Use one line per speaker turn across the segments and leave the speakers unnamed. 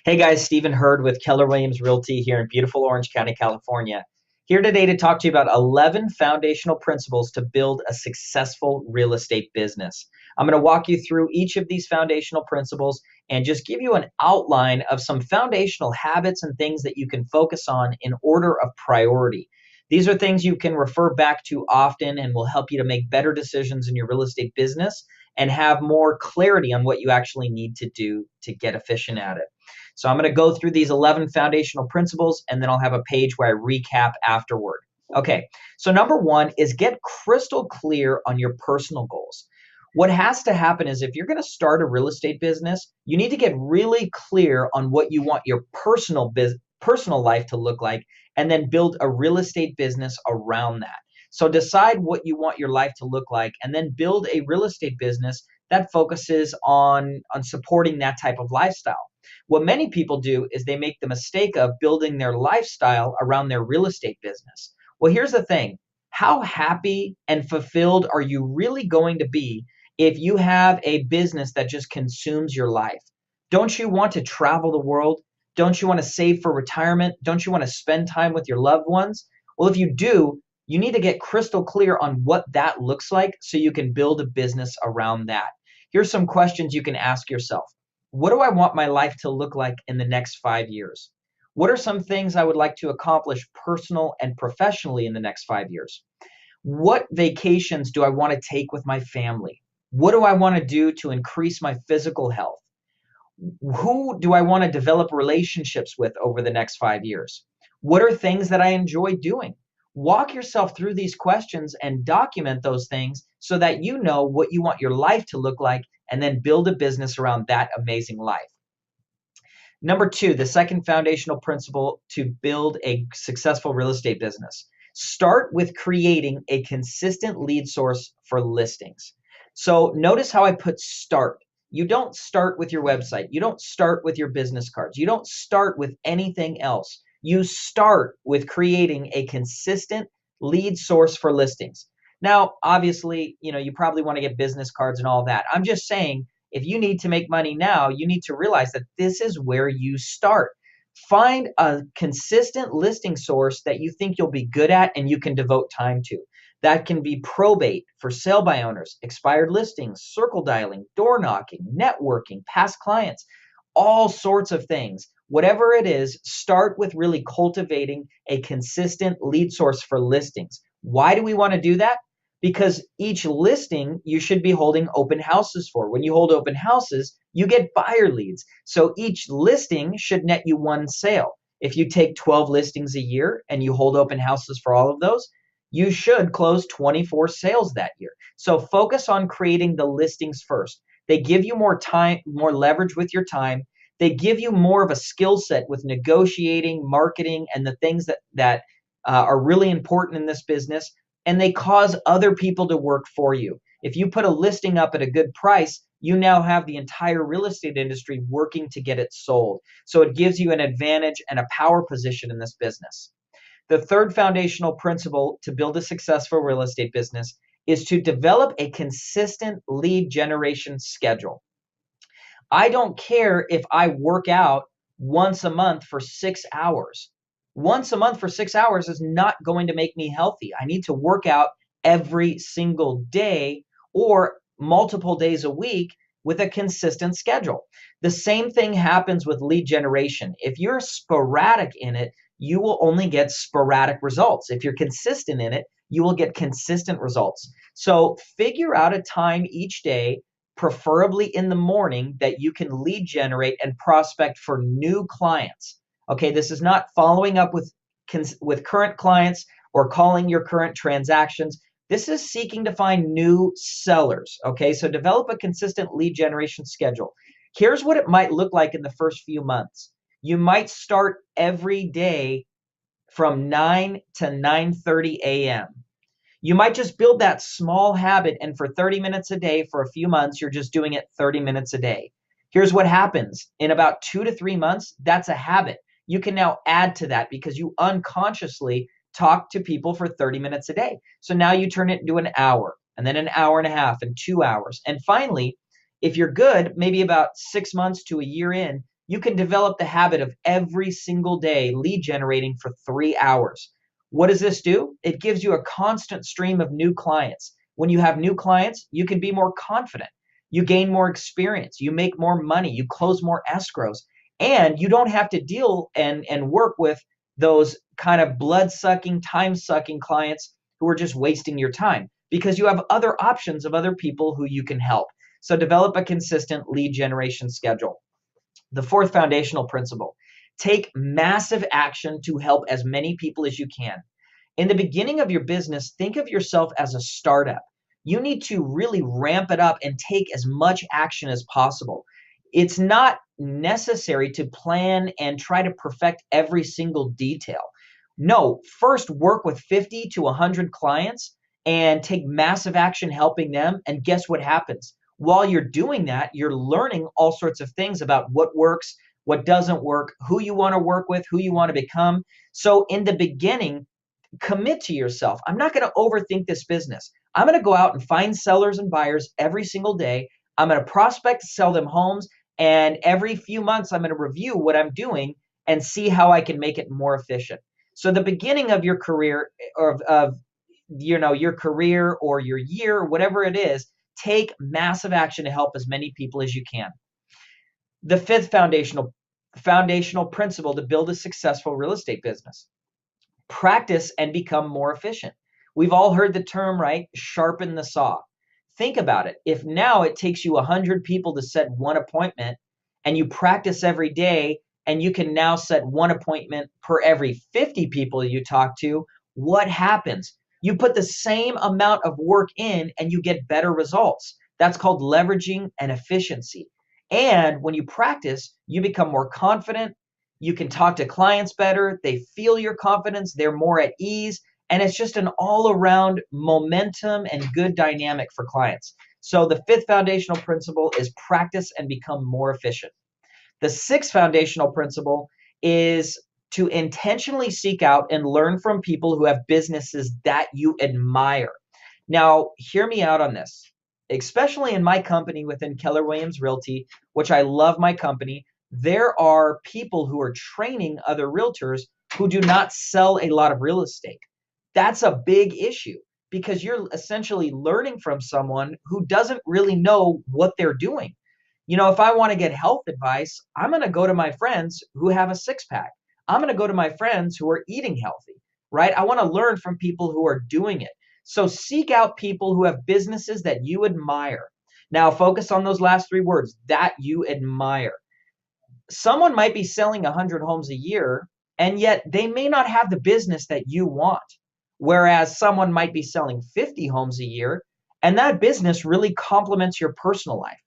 Hey guys, Stephen Hurd with Keller Williams Realty here in beautiful Orange County, California. Here today to talk to you about 11 foundational principles to build a successful real estate business. I'm going to walk you through each of these foundational principles and just give you an outline of some foundational habits and things that you can focus on in order of priority. These are things you can refer back to often and will help you to make better decisions in your real estate business and have more clarity on what you actually need to do to get efficient at it. So I'm going to go through these 11 foundational principles, and then I'll have a page where I recap afterward. Okay, so number one is get crystal clear on your personal goals. What has to happen is if you're going to start a real estate business, you need to get really clear on what you want your personal life to look like, and then build a real estate business around that. So decide what you want your life to look like, and then build a real estate business that focuses on supporting that type of lifestyle. What many people do is they make the mistake of building their lifestyle around their real estate business. Well, here's the thing. How happy and fulfilled are you really going to be if you have a business that just consumes your life? Don't you want to travel the world? Don't you want to save for retirement? Don't you want to spend time with your loved ones? Well, if you do, you need to get crystal clear on what that looks like so you can build a business around that. Here's some questions you can ask yourself. What do I want my life to look like in the next 5 years? What are some things I would like to accomplish personal and professionally in the next 5 years? What vacations do I want to take with my family? What do I want to do to increase my physical health? Who do I want to develop relationships with over the next 5 years? What are things that I enjoy doing? Walk yourself through these questions and document those things so that you know what you want your life to look like, and then build a business around that amazing life. Number two, the second foundational principle to build a successful real estate business. Start with creating a consistent lead source for listings. So notice how I put start. You don't start with your website. You don't start with your business cards. You don't start with anything else. You start with creating a consistent lead source for listings. Now, obviously, you probably want to get business cards and all that. I'm just saying, if you need to make money now, you need to realize that this is where you start. Find a consistent listing source that you think you'll be good at and you can devote time to. That can be probate, for sale by owners, expired listings, circle dialing, door knocking, networking, past clients, all sorts of things. Whatever it is, start with really cultivating a consistent lead source for listings. Why do we want to do that? Because each listing you should be holding open houses for. When you hold open houses, you get buyer leads. So each listing should net you one sale. If you take 12 listings a year and you hold open houses for all of those, you should close 24 sales that year. So focus on creating the listings first. They give you more time, more leverage with your time. They give you more of a skill set with negotiating, marketing, and the things that are really important in this business. And they cause other people to work for you. If you put a listing up at a good price, you now have the entire real estate industry working to get it sold. So it gives you an advantage and a power position in this business. The third foundational principle to build a successful real estate business is to develop a consistent lead generation schedule. I don't care if I work out once a month for 6 hours. Once a month for 6 hours is not going to make me healthy. I need to work out every single day or multiple days a week with a consistent schedule. The same thing happens with lead generation. If you're sporadic in it, you will only get sporadic results. If you're consistent in it, you will get consistent results. So figure out a time each day, preferably in the morning, that you can lead generate and prospect for new clients. Okay, this is not following up with current clients or calling your current transactions. This is seeking to find new sellers. Okay, so develop a consistent lead generation schedule. Here's what it might look like in the first few months. You might start every day from 9 to 9:30 a.m. You might just build that small habit, and for 30 minutes a day for a few months, you're just doing it 30 minutes a day. Here's what happens. In about 2 to 3 months, that's a habit. You can now add to that because you unconsciously talk to people for 30 minutes a day. So now you turn it into an hour, and then an hour and a half, and 2 hours. And finally, if you're good, maybe about 6 months to a year in, You can develop the habit of every single day lead generating for 3 hours. What does this do? It gives you a constant stream of new clients. When you have new clients, you can be more confident. You gain more experience. You make more money. You close more escrows. And you don't have to deal and work with those kind of blood sucking, time sucking clients who are just wasting your time because you have other options of other people who you can help. So develop a consistent lead generation schedule. The fourth foundational principle: take massive action to help as many people as you can. In the beginning of your business, think of yourself as a startup. You need to really ramp it up and take as much action as possible. It's not necessary to plan and try to perfect every single detail. No, first work with 50 to 100 clients and take massive action helping them. And guess what happens? While you're doing that, you're learning all sorts of things about what works, what doesn't work, who you want to work with, who you want to become. So in the beginning, commit to yourself. I'm not going to overthink this business. I'm going to go out and find sellers and buyers every single day. I'm going to prospect, sell them homes, and every few months I'm going to review what I'm doing and see how I can make it more efficient. So the beginning of your career of your career or your year, whatever it is, take massive action to help as many people as you can. The fifth foundational principle to build a successful real estate business: practice and become more efficient. We've all heard the term, right? Sharpen the saw. Think about it. If now it takes you 100 people to set one appointment and you practice every day and you can now set one appointment per every 50 people you talk to, what happens? You put the same amount of work in and you get better results. That's called leveraging and efficiency. And when you practice, you become more confident. You can talk to clients better. They feel your confidence. They're more at ease. And it's just an all around momentum and good dynamic for clients. So the fifth foundational principle is practice and become more efficient. The sixth foundational principle is to intentionally seek out and learn from people who have businesses that you admire. Now, hear me out on this. Especially in my company within Keller Williams Realty, which I love my company, there are people who are training other realtors who do not sell a lot of real estate. That's a big issue because you're essentially learning from someone who doesn't really know what they're doing. If I want to get health advice, I'm going to go to my friends who have a six pack. I'm going to go to my friends who are eating healthy, right? I want to learn from people who are doing it. So seek out people who have businesses that you admire. Now focus on those last three words, that you admire. Someone might be selling 100 homes a year, and yet they may not have the business that you want. Whereas someone might be selling 50 homes a year, and that business really complements your personal life.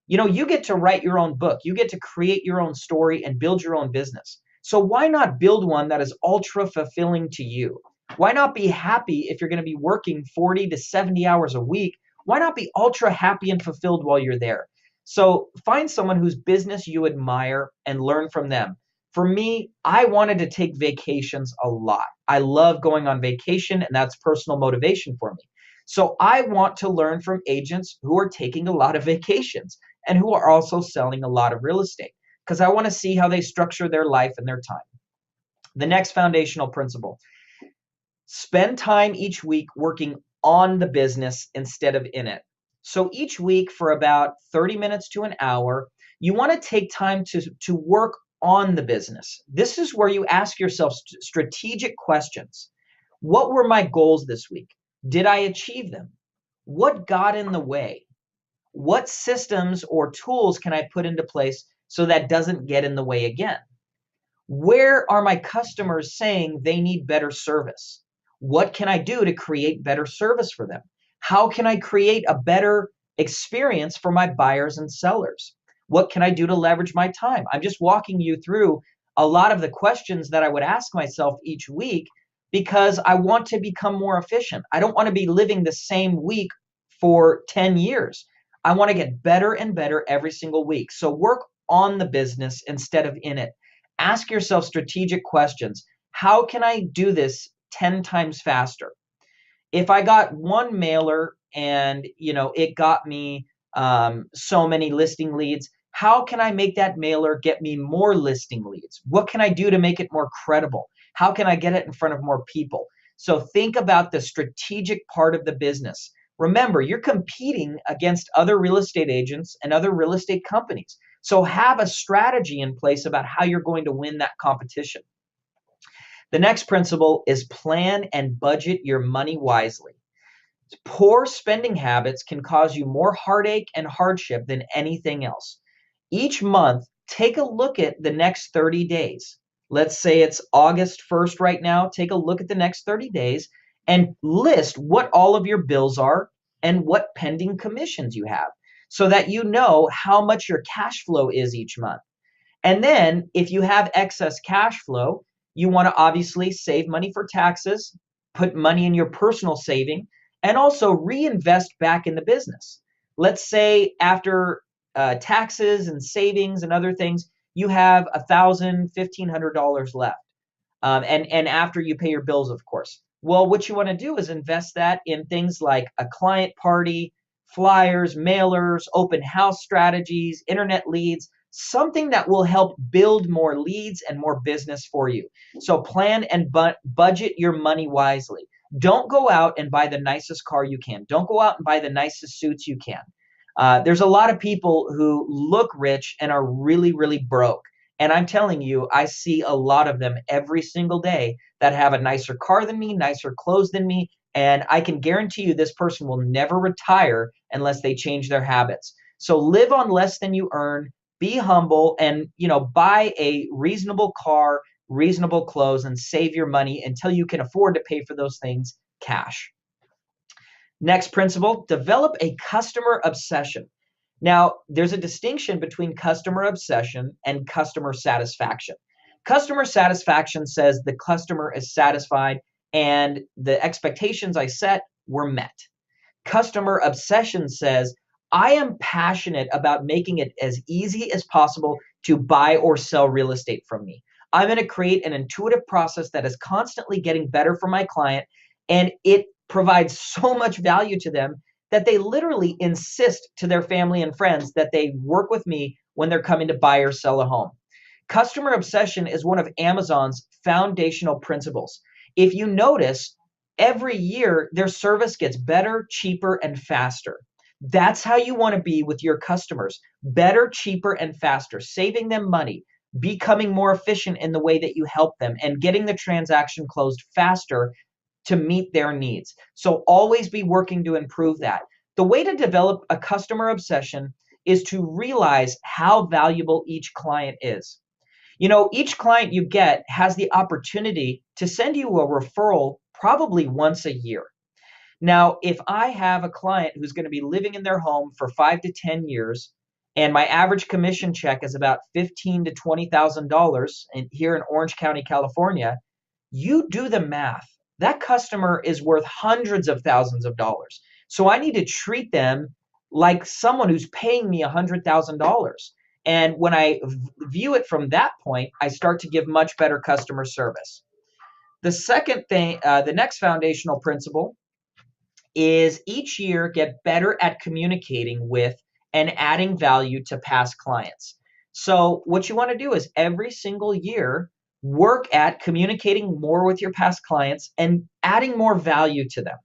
You get to write your own book. You get to create your own story and build your own business. So why not build one that is ultra fulfilling to you? Why not be happy if you're going to be working 40 to 70 hours a week? Why not be ultra happy and fulfilled while you're there? So find someone whose business you admire and learn from them. For me, I wanted to take vacations a lot. I love going on vacation, and that's personal motivation for me. So I want to learn from agents who are taking a lot of vacations and who are also selling a lot of real estate because I want to see how they structure their life and their time. The next foundational principle: spend time each week working on the business instead of in it. So each week for about 30 minutes to an hour, you want to take time to work on the business. This is where you ask yourself strategic questions. What were my goals this week? Did I achieve them? What got in the way? What systems or tools can I put into place so that doesn't get in the way again? Where are my customers saying they need better service? What can I do to create better service for them? How can I create a better experience for my buyers and sellers? What can I do to leverage my time? I'm just walking you through a lot of the questions that I would ask myself each week because I want to become more efficient. I don't want to be living the same week for 10 years. I want to get better and better every single week. So work on the business instead of in it. Ask yourself strategic questions. How can I do this 10 times faster? If I got one mailer and it got me so many listing leads, How can I make that mailer get me more listing leads? What can I do to make it more credible? How can I get it in front of more people? So think about the strategic part of the business. Remember, you're competing against other real estate agents and other real estate companies. So have a strategy in place about how you're going to win that competition. The next principle is plan and budget your money wisely. Poor spending habits can cause you more heartache and hardship than anything else. Each month, take a look at the next 30 days. Let's say it's August 1st right now. Take a look at the next 30 days and list what all of your bills are and what pending commissions you have so that you know how much your cash flow is each month. And then if you have excess cash flow, you want to obviously save money for taxes, put money in your personal saving, and also reinvest back in the business. Let's say after taxes and savings and other things, you have $1,000, $1,500 left. And after you pay your bills, of course. Well, what you want to do is invest that in things like a client party, flyers, mailers, open house strategies, internet leads, something that will help build more leads and more business for you. So plan and budget your money wisely. Don't go out and buy the nicest car you can. Don't go out and buy the nicest suits you can. There's a lot of people who look rich and are really, really broke. And I'm telling you, I see a lot of them every single day that have a nicer car than me, nicer clothes than me. And I can guarantee you this person will never retire unless they change their habits. So live on less than you earn, be humble, and buy a reasonable car, reasonable clothes, and save your money until you can afford to pay for those things cash. Next principle, develop a customer obsession. Now, there's a distinction between customer obsession and customer satisfaction. Customer satisfaction says the customer is satisfied and the expectations I set were met. Customer obsession says I am passionate about making it as easy as possible to buy or sell real estate from me. I'm going to create an intuitive process that is constantly getting better for my client, and it provides so much value to them that they literally insist to their family and friends that they work with me when they're coming to buy or sell a home. Customer obsession is one of Amazon's foundational principles. If you notice, every year their service gets better, cheaper, and faster. That's how you want to be with your customers. Better, cheaper, and faster, saving them money, becoming more efficient in the way that you help them, and getting the transaction closed faster to meet their needs. So always be working to improve that. The way to develop a customer obsession is to realize how valuable each client is. Each client you get has the opportunity to send you a referral probably once a year. Now, if I have a client who's going to be living in their home for 5 to 10 years, and my average commission check is about $15,000 to $20,000 here in Orange County, California, you do the math. That customer is worth hundreds of thousands of dollars. So I need to treat them like someone who's paying me $100,000. And when I view it from that point, I start to give much better customer service. The second thing, the next foundational principle is each year get better at communicating with and adding value to past clients. So what you want to do is every single year, work at communicating more with your past clients and adding more value to them.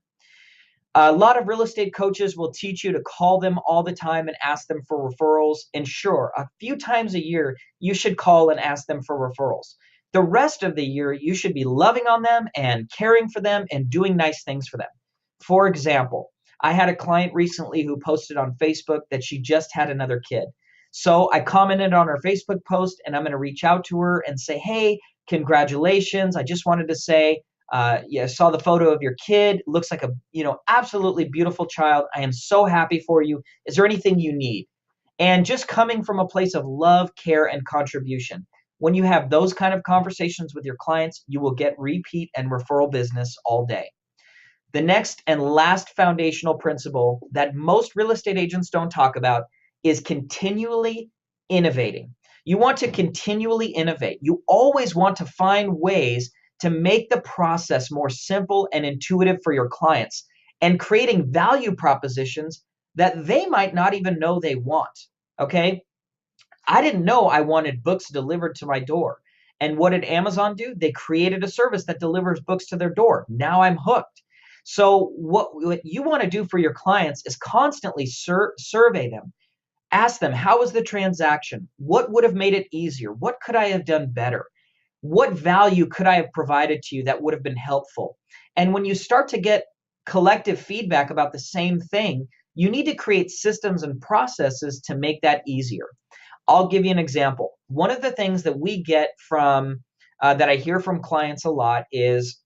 A lot of real estate coaches will teach you to call them all the time and ask them for referrals. And sure, a few times a year, you should call and ask them for referrals. The rest of the year, you should be loving on them and caring for them and doing nice things for them. For example, I had a client recently who posted on Facebook that she just had another kid. So I commented on her Facebook post, and I'm going to reach out to her and say, hey, congratulations. I just wanted to say, I saw the photo of your kid. Looks like a, absolutely beautiful child. I am so happy for you. Is there anything you need? And just coming from a place of love, care, and contribution. When you have those kind of conversations with your clients, you will get repeat and referral business all day. The next and last foundational principle that most real estate agents don't talk about is continually innovating. You want to continually innovate. You always want to find ways to make the process more simple and intuitive for your clients and creating value propositions that they might not even know they want. Okay? I didn't know I wanted books delivered to my door. And what did Amazon do? They created a service that delivers books to their door. Now I'm hooked. So what you want to do for your clients is constantly survey them. Ask them, how was the transaction? What would have made it easier? What could I have done better? What value could I have provided to you that would have been helpful? And when you start to get collective feedback about the same thing, you need to create systems and processes to make that easier. I'll give you an example. One of the things that we get from that I hear from clients a lot is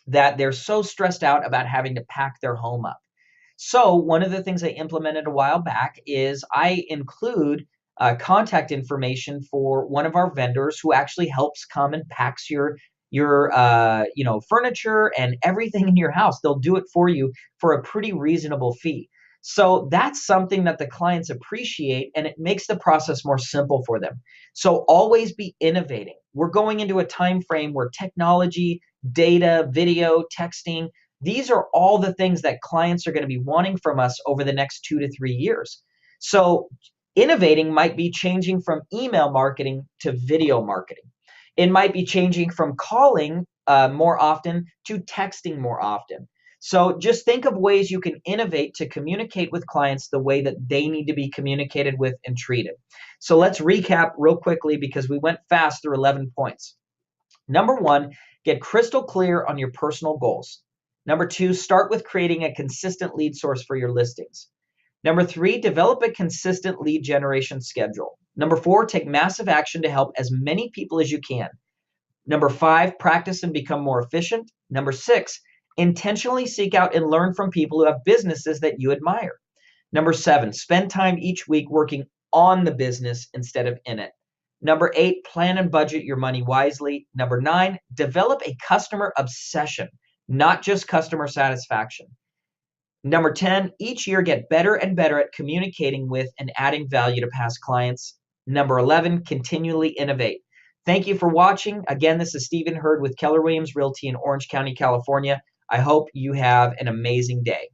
that they're so stressed out about having to pack their home up. So one of the things I implemented a while back is I include contact information for one of our vendors who actually helps come and packs your furniture and everything in your house. They'll do it for you for a pretty reasonable fee. So that's something that the clients appreciate, and it makes the process more simple for them. So always be innovating. We're going into a time frame where technology, data, video, texting, these are all the things that clients are going to be wanting from us over the next 2 to 3 years. So innovating might be changing from email marketing to video marketing. It might be changing from calling more often to texting more often. So just think of ways you can innovate to communicate with clients the way that they need to be communicated with and treated. So let's recap real quickly because we went fast through 11 points. Number one, get crystal clear on your personal goals. Number two, start with creating a consistent lead source for your listings. Number three, develop a consistent lead generation schedule. Number four, take massive action to help as many people as you can. Number five, practice and become more efficient. Number six, intentionally seek out and learn from people who have businesses that you admire. Number seven, spend time each week working on the business instead of in it. Number eight, plan and budget your money wisely. Number nine, develop a customer obsession, not just customer satisfaction. Number 10, each year get better and better at communicating with and adding value to past clients. Number 11, continually innovate. Thank you for watching. Again, this is Stephen Hurd with Keller Williams Realty in Orange County, California. I hope you have an amazing day.